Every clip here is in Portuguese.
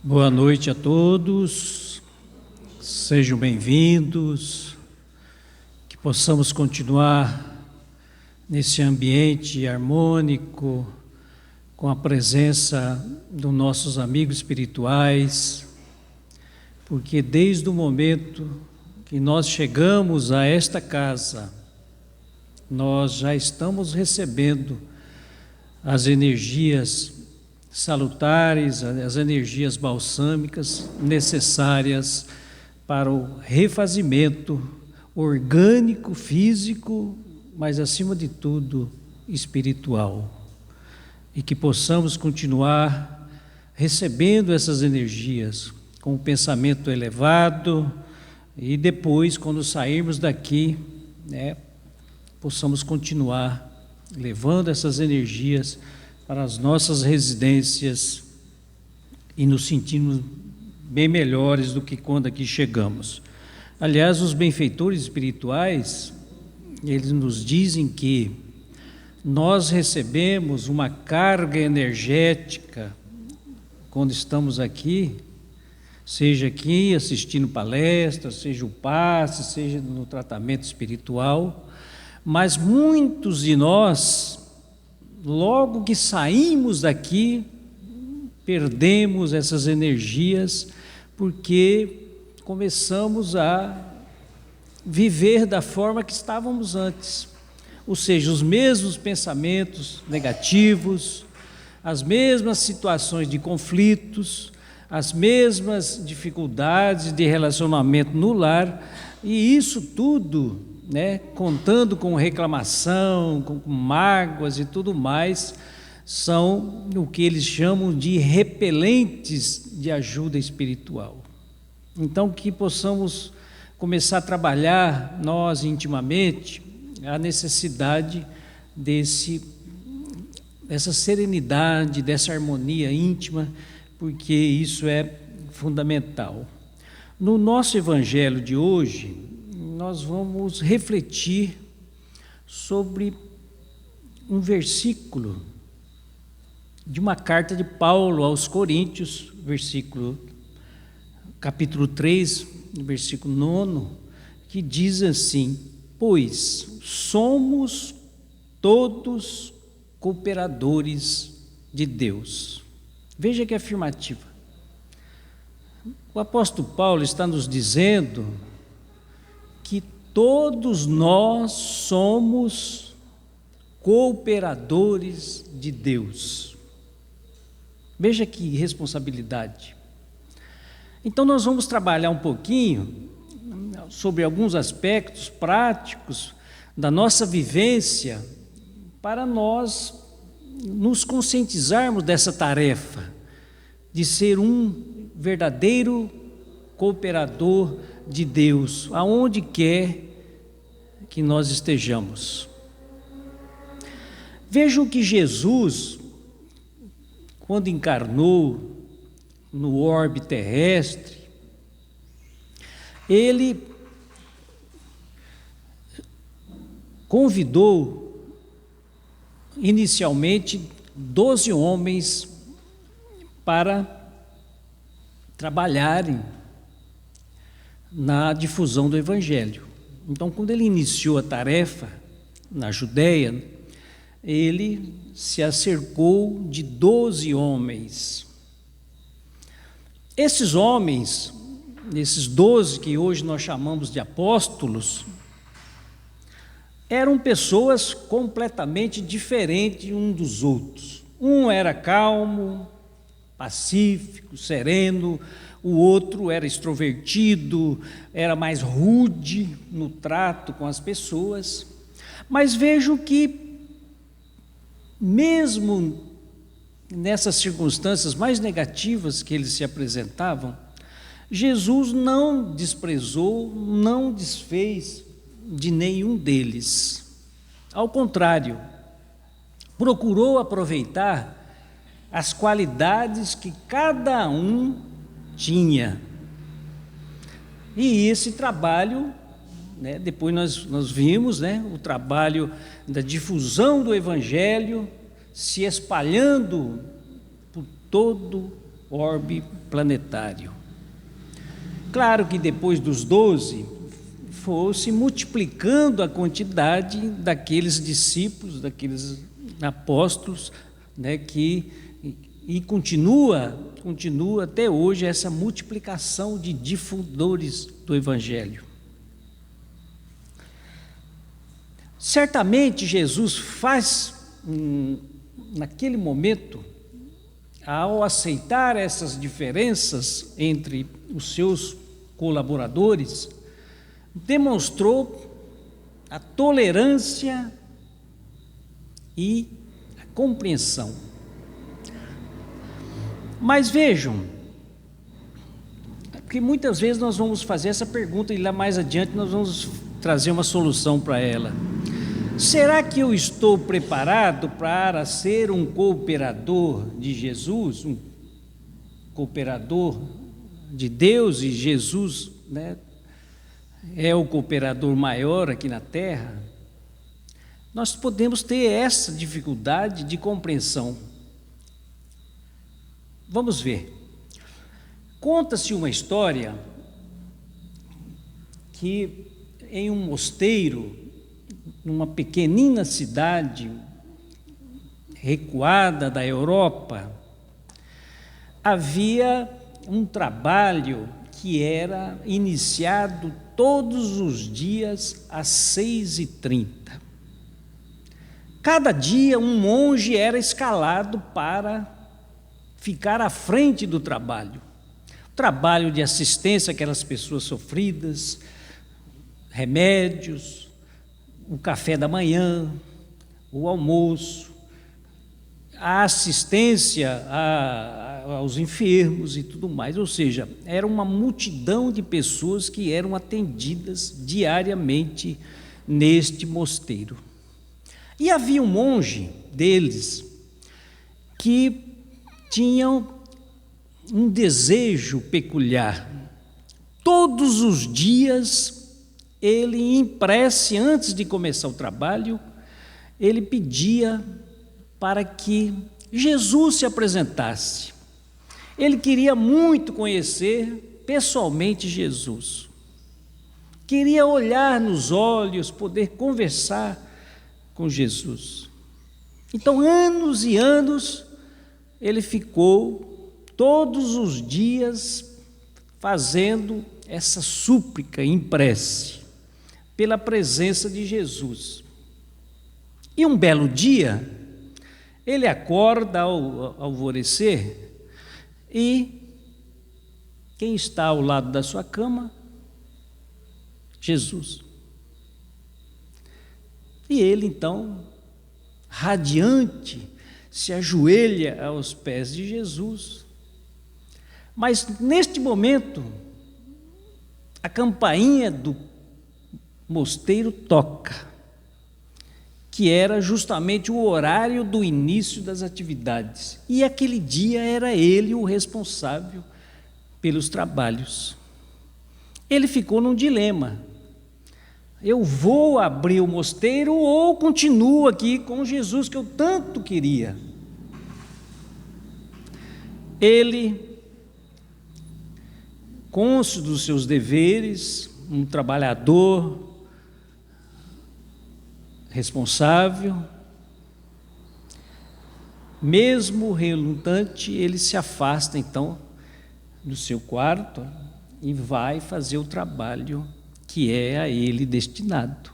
Boa noite a todos, sejam bem-vindos, que possamos continuar nesse ambiente harmônico, com a presença dos nossos amigos espirituais, porque desde o momento que nós chegamos a esta casa, nós já estamos recebendo as energias salutares, as energias balsâmicas necessárias para o refazimento orgânico, físico, mas acima de tudo espiritual. E que possamos continuar recebendo essas energias com o pensamento elevado e depois, quando sairmos daqui, possamos continuar levando essas energias para as nossas residências e nos sentirmos bem melhores do que quando aqui chegamos. Aliás, os benfeitores espirituais, eles nos dizem que nós recebemos uma carga energética quando estamos aqui, seja aqui assistindo palestras, seja o passe, seja no tratamento espiritual, mas muitos de nós, logo que saímos daqui, perdemos essas energias, porque começamos a viver da forma que estávamos antes. Ou seja, os mesmos pensamentos negativos, as mesmas situações de conflitos, as mesmas dificuldades de relacionamento no lar, e isso tudo, contando com reclamação, com mágoas e tudo mais, são o que eles chamam de repelentes de ajuda espiritual. Então, que possamos começar a trabalhar nós intimamente a necessidade dessa serenidade, dessa harmonia íntima, porque isso é fundamental. No nosso evangelho de hoje, nós vamos refletir sobre um versículo de uma carta de Paulo aos Coríntios, capítulo 3, versículo 9, que diz assim: pois somos todos cooperadores de Deus. Veja que afirmativa. O apóstolo Paulo está nos dizendo que todos nós somos cooperadores de Deus. Veja que responsabilidade. Então nós vamos trabalhar um pouquinho sobre alguns aspectos práticos da nossa vivência para nós nos conscientizarmos dessa tarefa de ser um verdadeiro cooperador de Deus, aonde quer que nós estejamos. Vejam que Jesus, quando encarnou no orbe terrestre, ele convidou inicialmente 12 homens para trabalharem na difusão do Evangelho. Então, quando ele iniciou a tarefa na Judéia, ele se acercou de 12 homens. Esses homens, esses 12 que hoje nós chamamos de apóstolos, eram pessoas completamente diferentes um dos outros. Um era calmo, pacífico, sereno, o outro era extrovertido, era mais rude no trato com as pessoas. Mas vejo que, mesmo nessas circunstâncias mais negativas que eles se apresentavam, Jesus não desprezou, não desfez de nenhum deles. Ao contrário, procurou aproveitar as qualidades que cada um tinha. E esse trabalho, depois nós vimos o trabalho da difusão do Evangelho se espalhando por todo orbe planetário. Claro que depois dos 12, fosse multiplicando a quantidade daqueles discípulos, daqueles apóstolos, né, e continua até hoje essa multiplicação de difusores do Evangelho. Certamente Jesus faz, naquele momento, ao aceitar essas diferenças entre os seus colaboradores, demonstrou a tolerância e a compreensão. Mas vejam, porque muitas vezes nós vamos fazer essa pergunta e lá mais adiante nós vamos trazer uma solução para ela. Será que eu estou preparado para ser um cooperador de Jesus, um cooperador de Deus, e Jesus, né, é o cooperador maior aqui na terra? Nós podemos ter essa dificuldade de compreensão. Vamos ver. Conta-se uma história que em um mosteiro, numa pequenina cidade recuada da Europa, havia um trabalho que era iniciado todos os dias às 6h30. Cada dia um monge era escalado para ficar à frente do trabalho. Trabalho de assistência àquelas pessoas sofridas, remédios, o café da manhã, o almoço, a assistência aos enfermos e tudo mais. Ou seja, era uma multidão de pessoas que eram atendidas diariamente neste mosteiro. E havia um monge deles que tinha um desejo peculiar. Todos os dias ele, em prece, antes de começar o trabalho, ele pedia para que Jesus se apresentasse. Ele queria muito conhecer pessoalmente Jesus. Queria olhar nos olhos, poder conversar com Jesus. Então, anos e anos, ele ficou todos os dias fazendo essa súplica em prece, pela presença de Jesus. E um belo dia, ele acorda ao alvorecer e quem está ao lado da sua cama? Jesus. E ele então, radiante, se ajoelha aos pés de Jesus. Mas neste momento, a campainha do mosteiro toca, que era justamente o horário do início das atividades. E aquele dia era ele o responsável pelos trabalhos. Ele ficou num dilema. Eu vou abrir o mosteiro ou continuo aqui com Jesus que eu tanto queria? Ele, cônscio dos seus deveres, um trabalhador responsável, mesmo relutante, ele se afasta então do seu quarto e vai fazer o trabalho que é a ele destinado.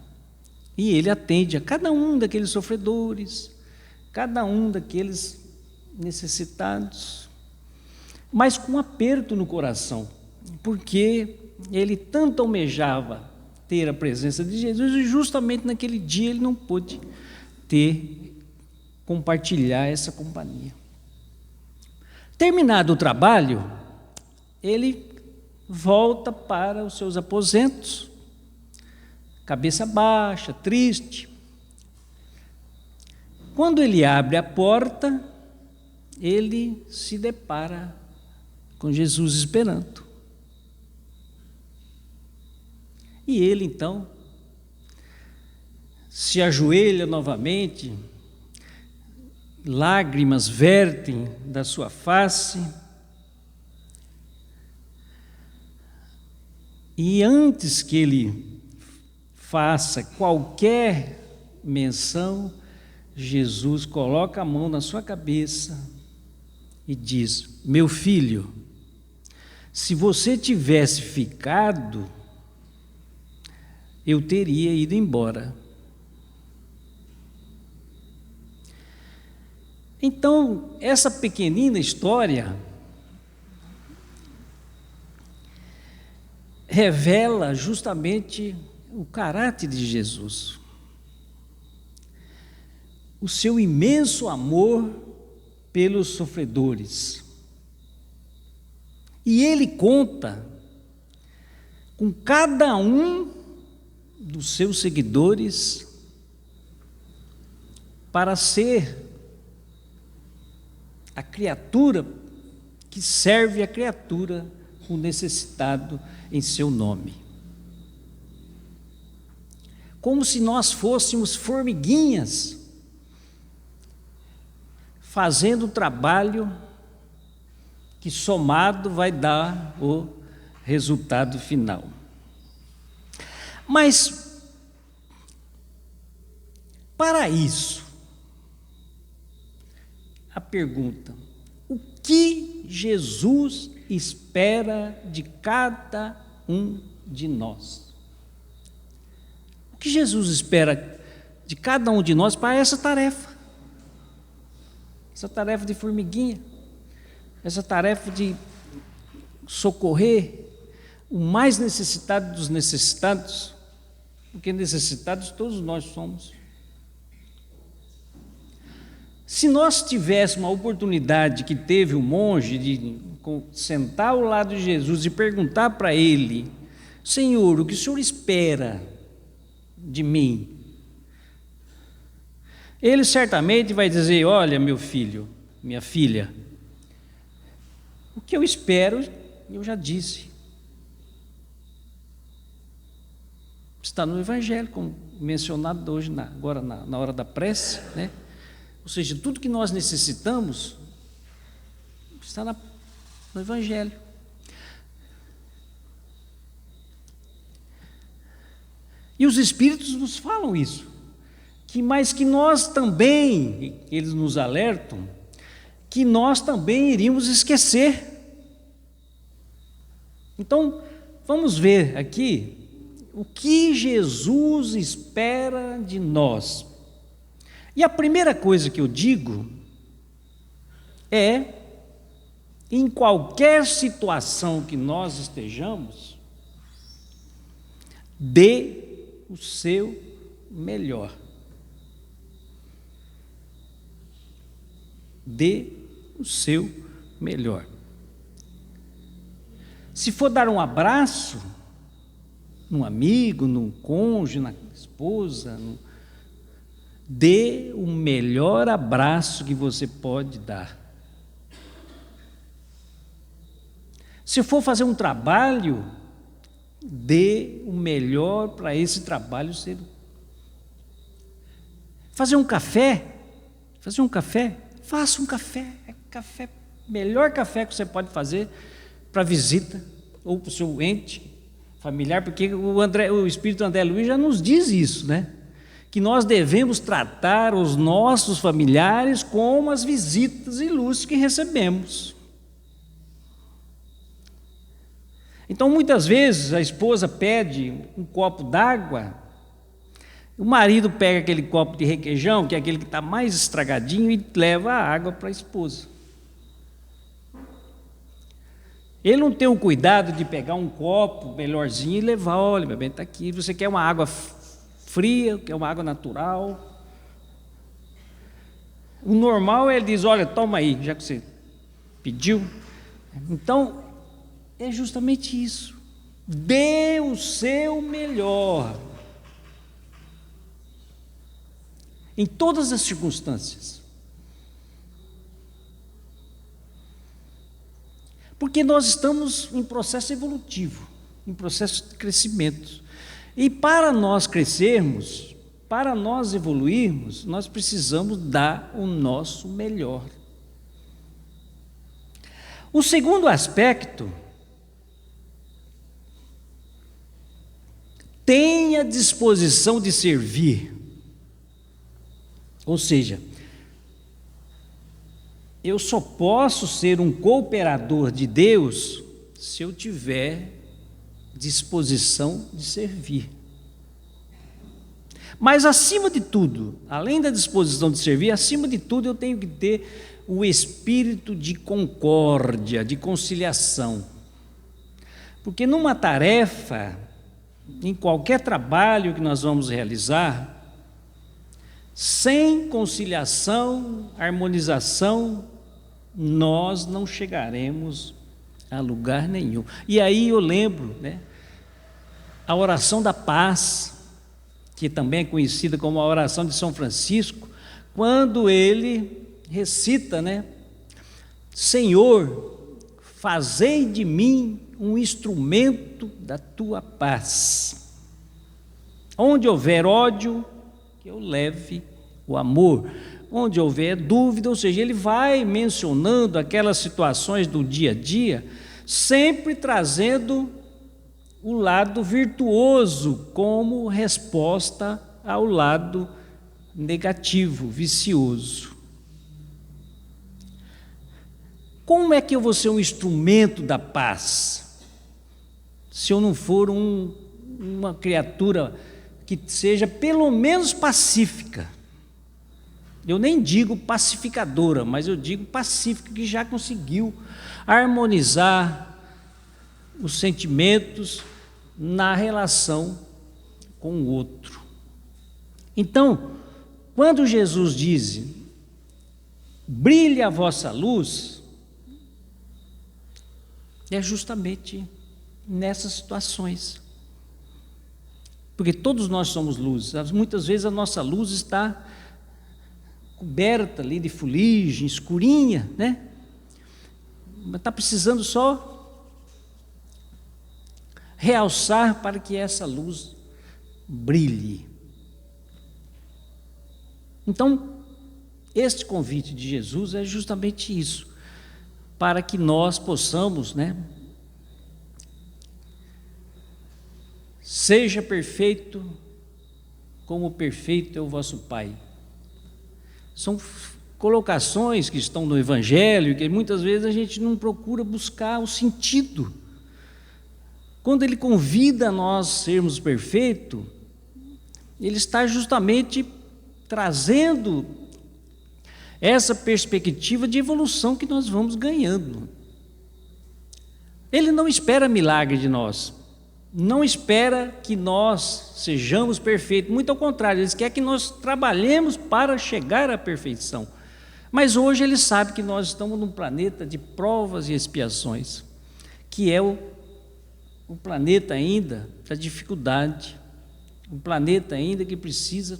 E ele atende a cada um daqueles sofredores, cada um daqueles necessitados, mas com um aperto no coração, porque ele tanto almejava ter a presença de Jesus e justamente naquele dia ele não pôde compartilhar essa companhia. Terminado o trabalho, ele volta para os seus aposentos, cabeça baixa, triste. Quando ele abre a porta, ele se depara com Jesus esperando. E ele então se ajoelha novamente, lágrimas vertem da sua face E antes que ele faça qualquer menção, Jesus coloca a mão na sua cabeça e diz: meu filho, se você tivesse ficado, eu teria ido embora. Então, essa pequenina história revela justamente o caráter de Jesus, o seu imenso amor pelos sofredores. E ele conta com cada um dos seus seguidores para ser a criatura que serve a criatura, o necessitado em seu nome. Como se nós fôssemos formiguinhas, fazendo o trabalho que somado vai dar o resultado final. Mas, para isso, a pergunta: o que Jesus espera de cada um de nós? O que Jesus espera de cada um de nós para essa tarefa de formiguinha, essa tarefa de socorrer o mais necessitado dos necessitados, porque necessitados todos nós somos. Se nós tivéssemos a oportunidade que teve o monge de sentar ao lado de Jesus e perguntar para ele: Senhor, o que o Senhor espera de mim? Ele certamente vai dizer: olha, meu filho, minha filha, o que eu espero, eu já disse. Está no Evangelho, como mencionado hoje, agora na hora da prece, né? Ou seja, tudo que nós necessitamos está no Evangelho. E os Espíritos nos falam isso, mas que nós também, eles nos alertam, que nós também iríamos esquecer. Então, vamos ver aqui o que Jesus espera de nós. E a primeira coisa que eu digo é: em qualquer situação que nós estejamos, dê o seu melhor. Dê o seu melhor. Se for dar um abraço num amigo, num cônjuge, na esposa, dê o melhor abraço que você pode dar. Se for fazer um trabalho, dê o melhor para esse trabalho ser. Faça um café, faça um café, melhor café que você pode fazer para visita ou para o seu ente familiar, porque o Espírito André Luiz já nos diz isso, né? Que nós devemos tratar os nossos familiares como as visitas ilustres que recebemos. Então, muitas vezes, a esposa pede um copo d'água, o marido pega aquele copo de requeijão, que é aquele que está mais estragadinho, e leva a água para a esposa. Ele não tem o cuidado de pegar um copo melhorzinho e levar: olha, meu bem, está aqui, você quer uma água fria, quer uma água natural? O normal é ele diz: olha, toma aí, já que você pediu. Então, é justamente isso. Dê o seu melhor. Em todas as circunstâncias. Porque nós estamos em processo evolutivo, em processo de crescimento. E para nós crescermos, para nós evoluirmos, nós precisamos dar o nosso melhor. O segundo aspecto tenha disposição de servir. Ou seja, eu só posso ser um cooperador de Deus se eu tiver disposição de servir. Mas acima de tudo, além da disposição de servir, acima de tudo eu tenho que ter o espírito de concórdia, de conciliação. Porque numa tarefa, em qualquer trabalho que nós vamos realizar, sem conciliação, harmonização, nós não chegaremos a lugar nenhum. E aí eu lembro, a oração da paz, que também é conhecida como a oração de São Francisco, quando ele recita, Senhor, fazei de mim um instrumento da tua paz. Onde houver ódio, que eu leve o amor. Onde houver dúvida, ou seja, ele vai mencionando aquelas situações do dia a dia, sempre trazendo o lado virtuoso como resposta ao lado negativo, vicioso. Como é que eu vou ser um instrumento da paz, se eu não for uma criatura que seja pelo menos pacífica? Eu nem digo pacificadora, mas eu digo pacífica, que já conseguiu harmonizar os sentimentos na relação com o outro. Então, quando Jesus diz, brilhe a vossa luz, é justamente nessas situações. Porque todos nós somos luzes. Muitas vezes a nossa luz está coberta ali de fuligem, escurinha, Mas está precisando só realçar para que essa luz brilhe. Então, este convite de Jesus é justamente isso, para que nós possamos, seja perfeito como perfeito é o vosso Pai. São colocações que estão no Evangelho, que muitas vezes a gente não procura buscar o sentido. Quando ele convida a nós sermos perfeitos, ele está justamente trazendo essa perspectiva de evolução que nós vamos ganhando. Ele não espera milagre de nós, não espera que nós sejamos perfeitos, muito ao contrário, ele quer que nós trabalhemos para chegar à perfeição. Mas hoje ele sabe que nós estamos num planeta de provas e expiações, que é o planeta ainda da dificuldade, um planeta ainda que precisa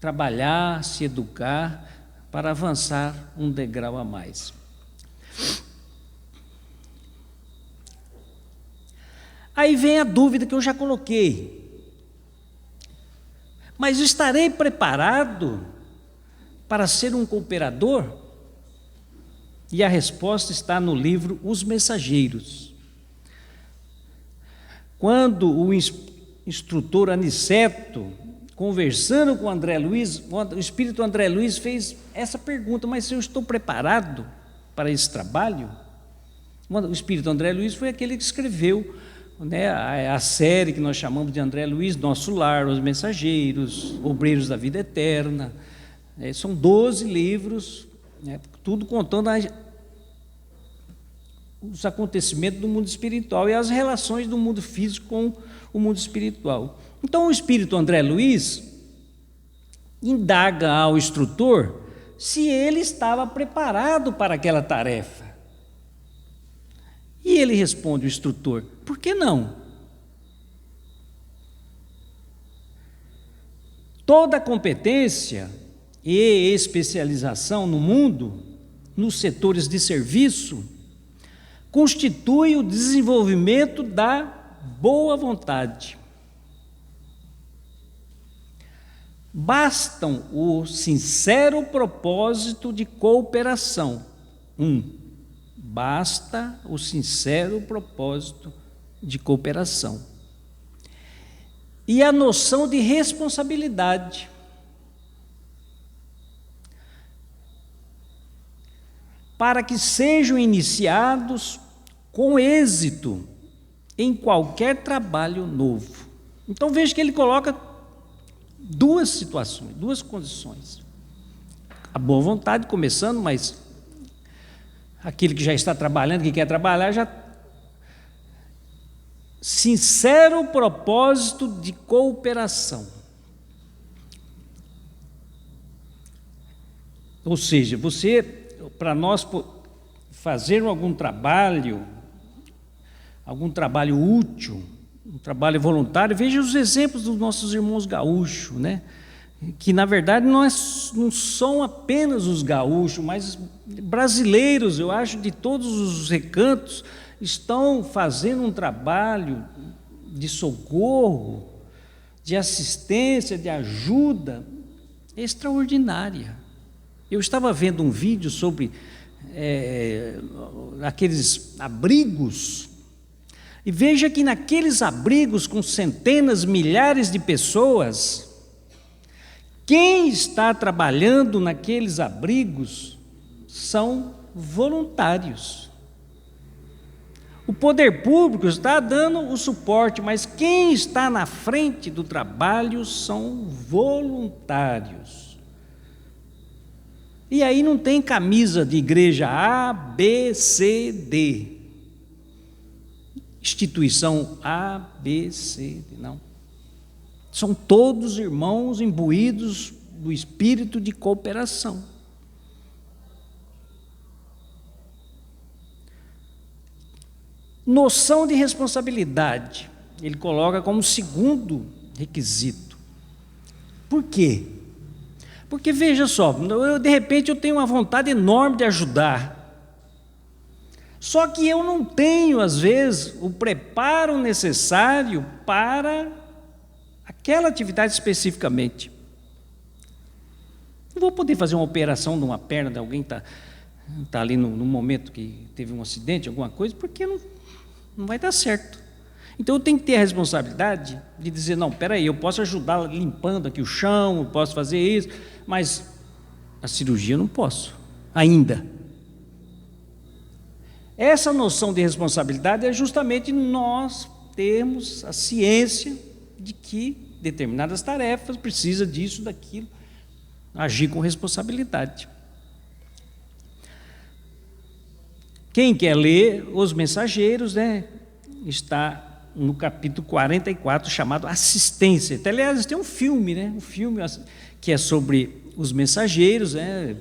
trabalhar, se educar para avançar um degrau a mais. Aí vem a dúvida que eu já coloquei: mas estarei preparado para ser um cooperador? E a resposta está no livro Os Mensageiros. Quando o instrutor Aniceto, conversando com André Luiz, o espírito André Luiz fez essa pergunta: mas eu estou preparado para esse trabalho? O espírito André Luiz foi aquele que escreveu a série que nós chamamos de André Luiz, Nosso Lar, Os Mensageiros, Obreiros da Vida Eterna. São 12 livros, tudo contando os acontecimentos do mundo espiritual e as relações do mundo físico com o mundo espiritual. Então o espírito André Luiz indaga ao instrutor se ele estava preparado para aquela tarefa. E ele responde, o instrutor: por que não? Toda competência e especialização no mundo, nos setores de serviço, constitui o desenvolvimento da boa vontade. Bastam o sincero propósito de cooperação. Basta o sincero propósito de cooperação. e a noção de responsabilidade. Para que sejam iniciados com êxito em qualquer trabalho novo. Então veja que ele coloca duas situações, duas condições. A boa vontade começando, mas aquele que já está trabalhando, que quer trabalhar, já sincero propósito de cooperação. Ou seja, para nós fazer algum trabalho útil, um trabalho voluntário, veja os exemplos dos nossos irmãos gaúchos, né? Que na verdade não são apenas os gaúchos, mas brasileiros, eu acho, de todos os recantos, estão fazendo um trabalho de socorro, de assistência, de ajuda extraordinária. Eu estava vendo um vídeo sobre aqueles abrigos, e veja que naqueles abrigos com centenas, milhares de pessoas, quem está trabalhando naqueles abrigos são voluntários. O poder público está dando o suporte, mas quem está na frente do trabalho são voluntários. E aí não tem camisa de igreja A, B, C, D. Instituição A, B, C, D, não. São todos irmãos imbuídos do espírito de cooperação. Noção de responsabilidade, ele coloca como segundo requisito. Por quê? Porque veja só, de repente eu tenho uma vontade enorme de ajudar, só que eu não tenho, às vezes, o preparo necessário para aquela atividade especificamente. Não vou poder fazer uma operação de uma perna de alguém que está ali no momento que teve um acidente, alguma coisa, porque não vai dar certo. Então eu tenho que ter a responsabilidade de dizer, não, espera aí, eu posso ajudar limpando aqui o chão, eu posso fazer isso, mas a cirurgia eu não posso, ainda. Essa noção de responsabilidade é justamente nós termos a ciência de que determinadas tarefas precisa disso, daquilo, agir com responsabilidade. Quem quer ler Os Mensageiros, né, está no capítulo 44, chamado Assistência. Até, aliás, tem um filme, né, que é sobre os mensageiros, né,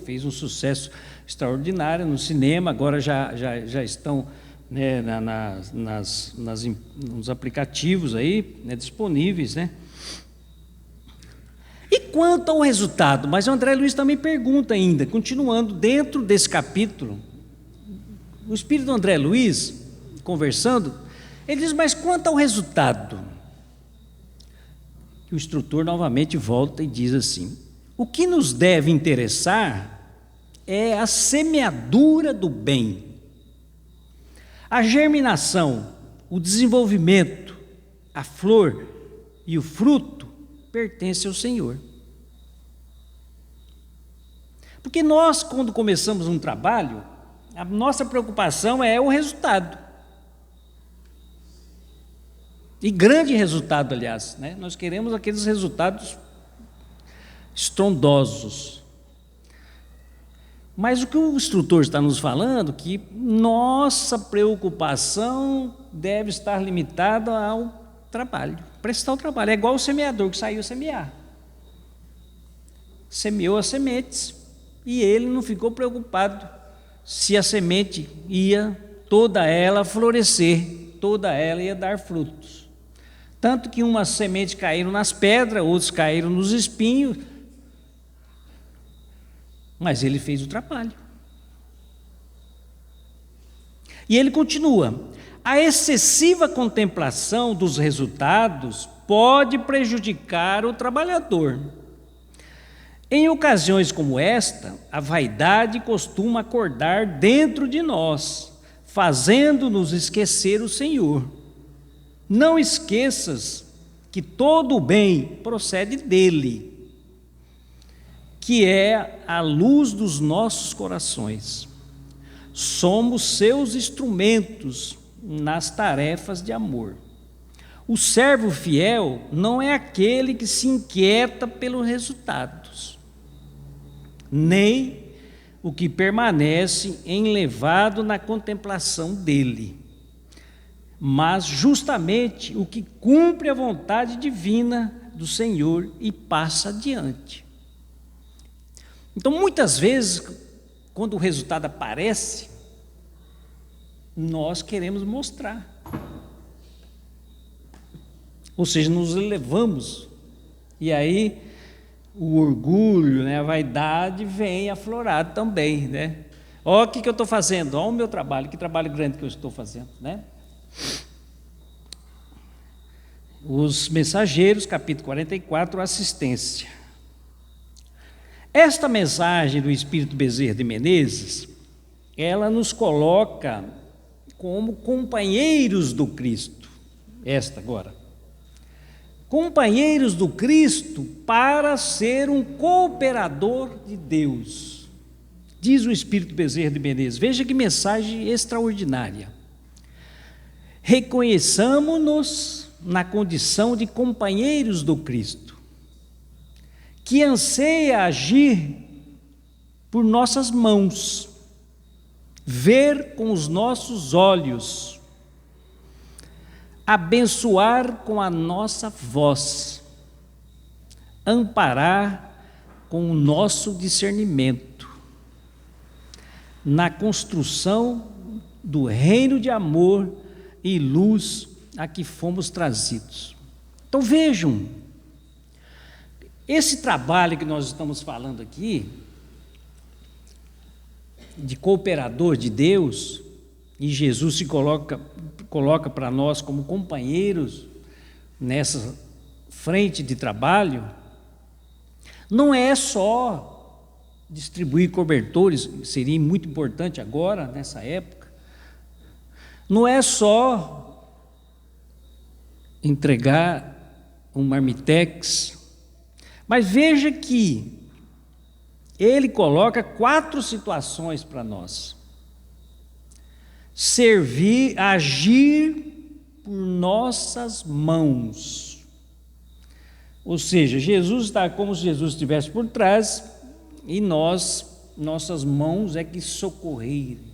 fez um sucesso extraordinário no cinema, agora já estão, né, nos aplicativos aí, né, disponíveis, né? E quanto ao resultado? Mas o André Luiz também pergunta ainda, continuando dentro desse capítulo, o espírito do André Luiz, conversando, ele diz, mas quanto ao resultado? O instrutor novamente volta e diz assim, o que nos deve interessar é a semeadura do bem, a germinação, o desenvolvimento, a flor e o fruto pertencem ao Senhor. Porque nós, quando começamos um trabalho, a nossa preocupação é o resultado. E grande resultado, aliás, né? Nós queremos aqueles resultados estrondosos. Mas o que o instrutor está nos falando, que nossa preocupação deve estar limitada ao trabalho, prestar o trabalho. É igual o semeador que saiu semear. Semeou as sementes e ele não ficou preocupado se a semente ia toda ela florescer, toda ela ia dar frutos. Tanto que umas sementes caíram nas pedras, outros caíram nos espinhos, mas ele fez o trabalho. E ele continua, a excessiva contemplação dos resultados pode prejudicar o trabalhador. Em ocasiões como esta, a vaidade costuma acordar dentro de nós, fazendo-nos esquecer o Senhor. Não esqueças que todo o bem procede dele, que é a luz dos nossos corações. Somos seus instrumentos nas tarefas de amor. O servo fiel não é aquele que se inquieta pelos resultados, nem o que permanece enlevado na contemplação dele, mas justamente o que cumpre a vontade divina do Senhor e passa adiante. Então, muitas vezes, quando o resultado aparece, nós queremos mostrar. Ou seja, nos elevamos, e aí o orgulho, né, a vaidade vem aflorado também, né? Ó, o que eu estou fazendo? Ó, o meu trabalho, que trabalho grande que eu estou fazendo, né? Os Mensageiros, capítulo 44, assistência. Esta mensagem do Espírito Bezerra de Menezes, ela nos coloca como companheiros do Cristo. Esta agora. Companheiros do Cristo para ser um cooperador de Deus, diz o Espírito Bezerra de Menezes. Veja que mensagem extraordinária. Reconheçamo-nos na condição de companheiros do Cristo, que anseia agir por nossas mãos, ver com os nossos olhos, abençoar com a nossa voz, amparar com o nosso discernimento, na construção do reino de amor e luz a que fomos trazidos. Então vejam, esse trabalho que nós estamos falando aqui, de cooperador de Deus, e Jesus se coloca para nós como companheiros nessa frente de trabalho, não é só distribuir cobertores, seria muito importante agora, nessa época, não é só entregar um marmitex, mas veja que ele coloca 4 situações para nós: servir, agir por nossas mãos. Ou seja, Jesus está como se Jesus estivesse por trás e nossas mãos é que socorrerem.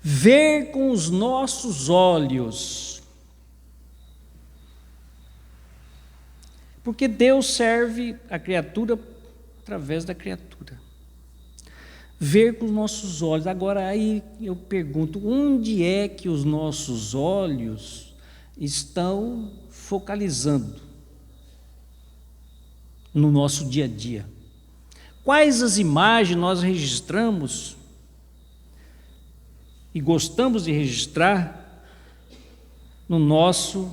Ver com os nossos olhos, porque Deus serve a criatura através da criatura. Ver com os nossos olhos. Agora aí eu pergunto, onde é que os nossos olhos estão focalizando no nosso dia a dia? Quais as imagens nós registramos e gostamos de registrar no nosso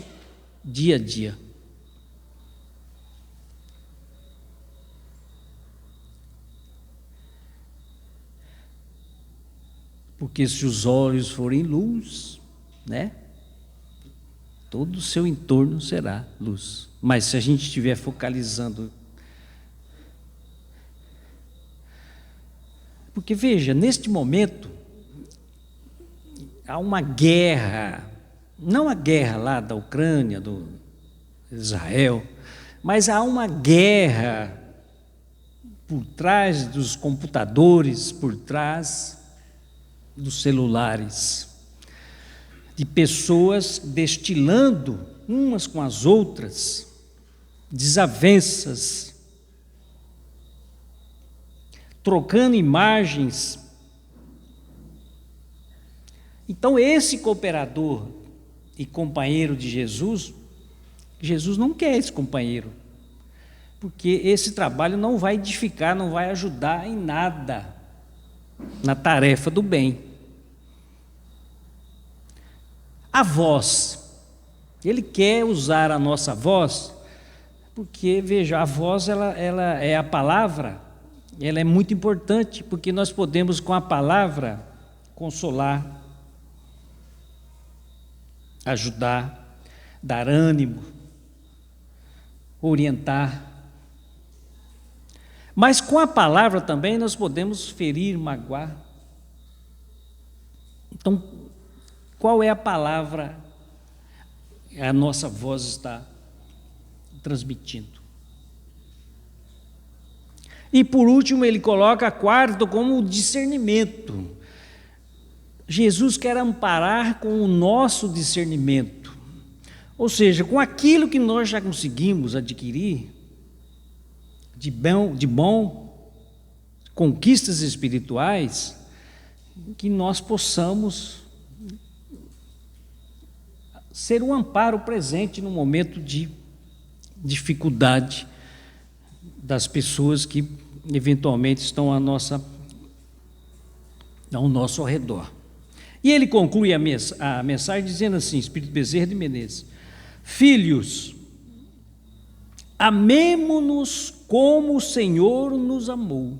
dia a dia? Porque se os olhos forem luz, né, todo o seu entorno será luz. Mas se a gente estiver focalizando... Porque veja, neste momento, há uma guerra, não a guerra lá da Ucrânia, do Israel, mas há uma guerra por trás dos computadores, por trás dos celulares, de pessoas destilando umas com as outras desavenças, trocando imagens. Então, esse cooperador e companheiro de Jesus, Jesus não quer esse companheiro, porque esse trabalho não vai edificar, não vai ajudar em nada na tarefa do bem. A voz, ele quer usar a nossa voz, porque, veja, a voz ela é a palavra, ela é muito importante, porque nós podemos com a palavra consolar, ajudar, dar ânimo, orientar. Mas com a palavra também nós podemos ferir, magoar. Então, qual é a palavra que a nossa voz está transmitindo? E por último, ele coloca quarto como discernimento. Jesus quer amparar com o nosso discernimento, ou seja, com aquilo que nós já conseguimos adquirir de bom, conquistas espirituais, que nós possamos ser um amparo presente no momento de dificuldade das pessoas que eventualmente estão ao nosso redor. E ele conclui a mensagem dizendo assim, Espírito Bezerra de Menezes: filhos, amemo-nos como o Senhor nos amou,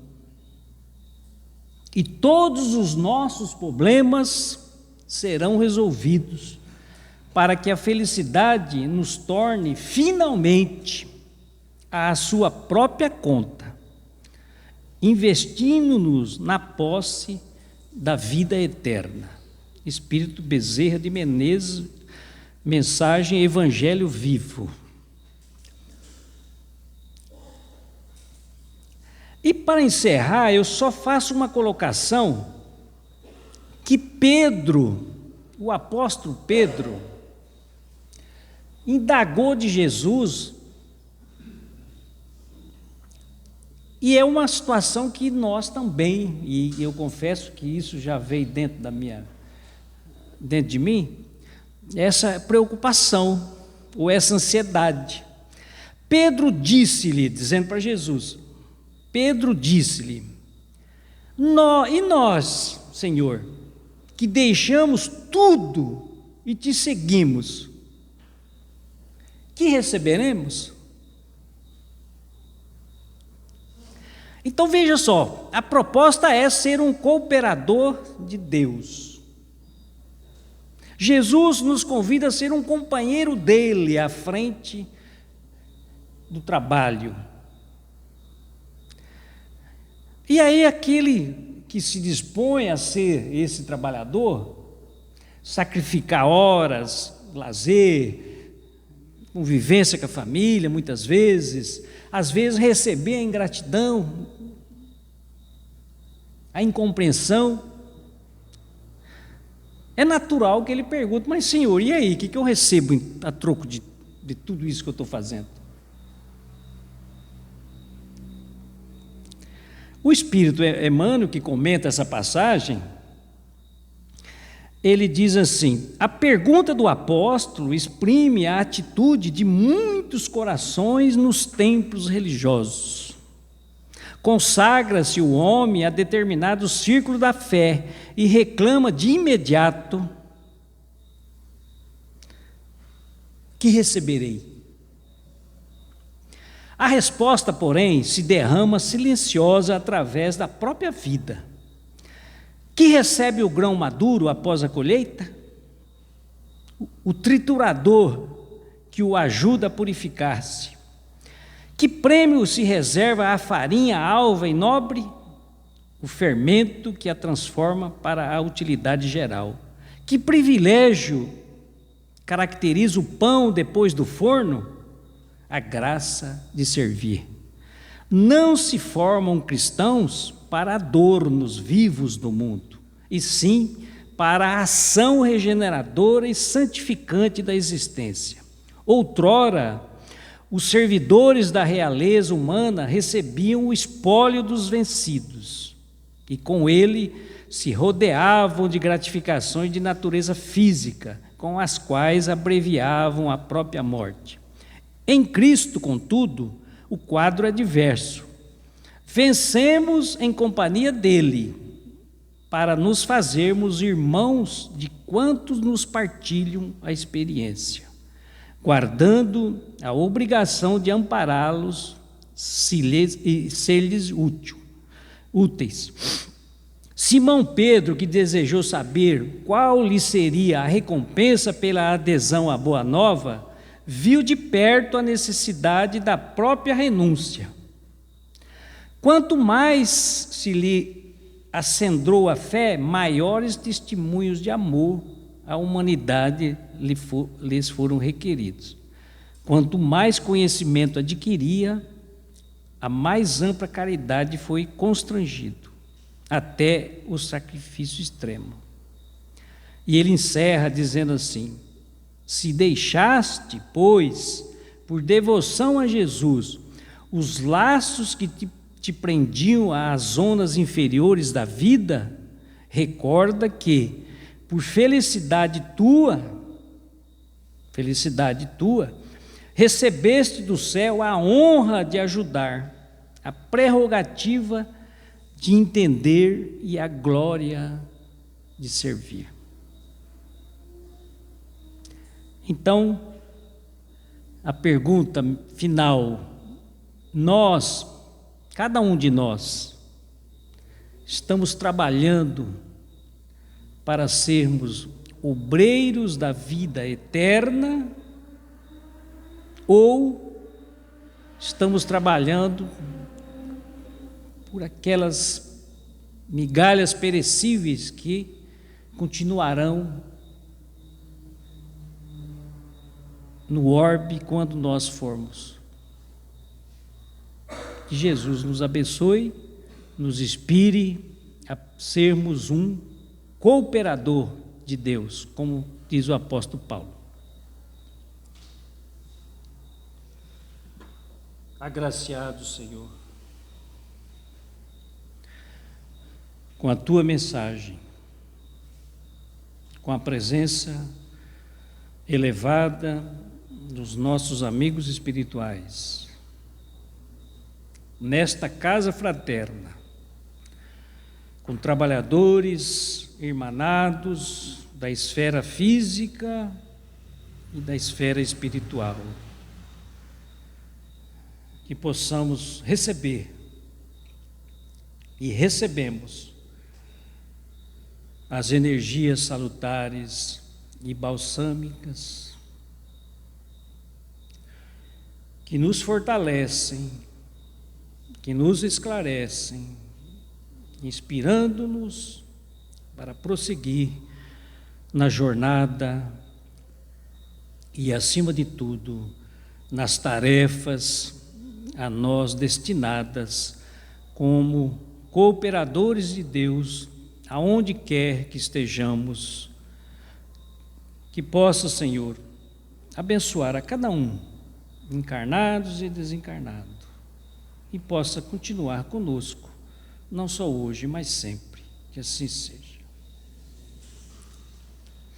e todos os nossos problemas serão resolvidos, para que a felicidade nos torne finalmente à sua própria conta, investindo-nos na posse da vida eterna. Espírito Bezerra de Menezes, mensagem Evangelho Vivo. E para encerrar, eu só faço uma colocação que Pedro, o apóstolo Pedro, indagou de Jesus, e é uma situação que nós também, e eu confesso que isso já veio dentro de mim, essa preocupação, ou essa ansiedade. Pedro disse-lhe, dizendo para Jesus, Pedro disse-lhe: e nós, Senhor, que deixamos tudo e te seguimos, que receberemos? Então veja só, a proposta é ser um cooperador de Deus. Jesus nos convida a ser um companheiro dele à frente do trabalho. E aí aquele que se dispõe a ser esse trabalhador, sacrificar horas, lazer, convivência com a família, muitas vezes, às vezes receber a ingratidão, a incompreensão, é natural que ele pergunte: mas Senhor, e aí, o que eu recebo a troco de tudo isso que eu estou fazendo? O Espírito Emmanuel, que comenta essa passagem, ele diz assim: a pergunta do apóstolo exprime a atitude de muitos corações nos templos religiosos. Consagra-se o homem a determinado círculo da fé e reclama de imediato: que receberei? A resposta, porém, se derrama silenciosa através da própria vida. Que recebe o grão maduro após a colheita? O triturador que o ajuda a purificar-se. Que prêmio se reserva à farinha alva e nobre? O fermento que a transforma para a utilidade geral. Que privilégio caracteriza o pão depois do forno? A graça de servir. Não se formam cristãos para adornos vivos do mundo, e sim para a ação regeneradora e santificante da existência. Outrora, os servidores da realeza humana recebiam o espólio dos vencidos, e com ele se rodeavam de gratificações de natureza física, com as quais abreviavam a própria morte. Em Cristo, contudo, o quadro é diverso. Vencemos em companhia dele, para nos fazermos irmãos de quantos nos partilham a experiência, guardando a obrigação de ampará-los se ser-lhes úteis. Simão Pedro, que desejou saber qual lhe seria a recompensa pela adesão à Boa Nova, viu de perto a necessidade da própria renúncia. Quanto mais se lhe acendrou a fé, maiores testemunhos de amor à humanidade lhes foram requeridos. Quanto mais conhecimento adquiria, a mais ampla caridade foi constrangido, até o sacrifício extremo. E ele encerra dizendo assim: se deixaste, pois, por devoção a Jesus, os laços que te prendiam às zonas inferiores da vida, recorda que, por felicidade tua, recebeste do céu a honra de ajudar, a prerrogativa de entender e a glória de servir. Então, a pergunta final: nós, cada um de nós, estamos trabalhando para sermos obreiros da vida eterna ou estamos trabalhando por aquelas migalhas perecíveis que continuarão no orbe quando nós formos? Que Jesus nos abençoe, nos inspire a sermos um cooperador de Deus, como diz o apóstolo Paulo. Agraciado, Senhor, com a Tua mensagem, com a presença elevada dos nossos amigos espirituais, nesta casa fraterna, com trabalhadores irmanados da esfera física e da esfera espiritual, que possamos receber e recebemos as energias salutares e balsâmicas que nos fortalecem, que nos esclarecem, inspirando-nos para prosseguir na jornada e, acima de tudo, nas tarefas a nós destinadas como cooperadores de Deus, aonde quer que estejamos. Que possa, Senhor, abençoar a cada um, encarnados e desencarnados, e possa continuar conosco, não só hoje, mas sempre. Que assim seja.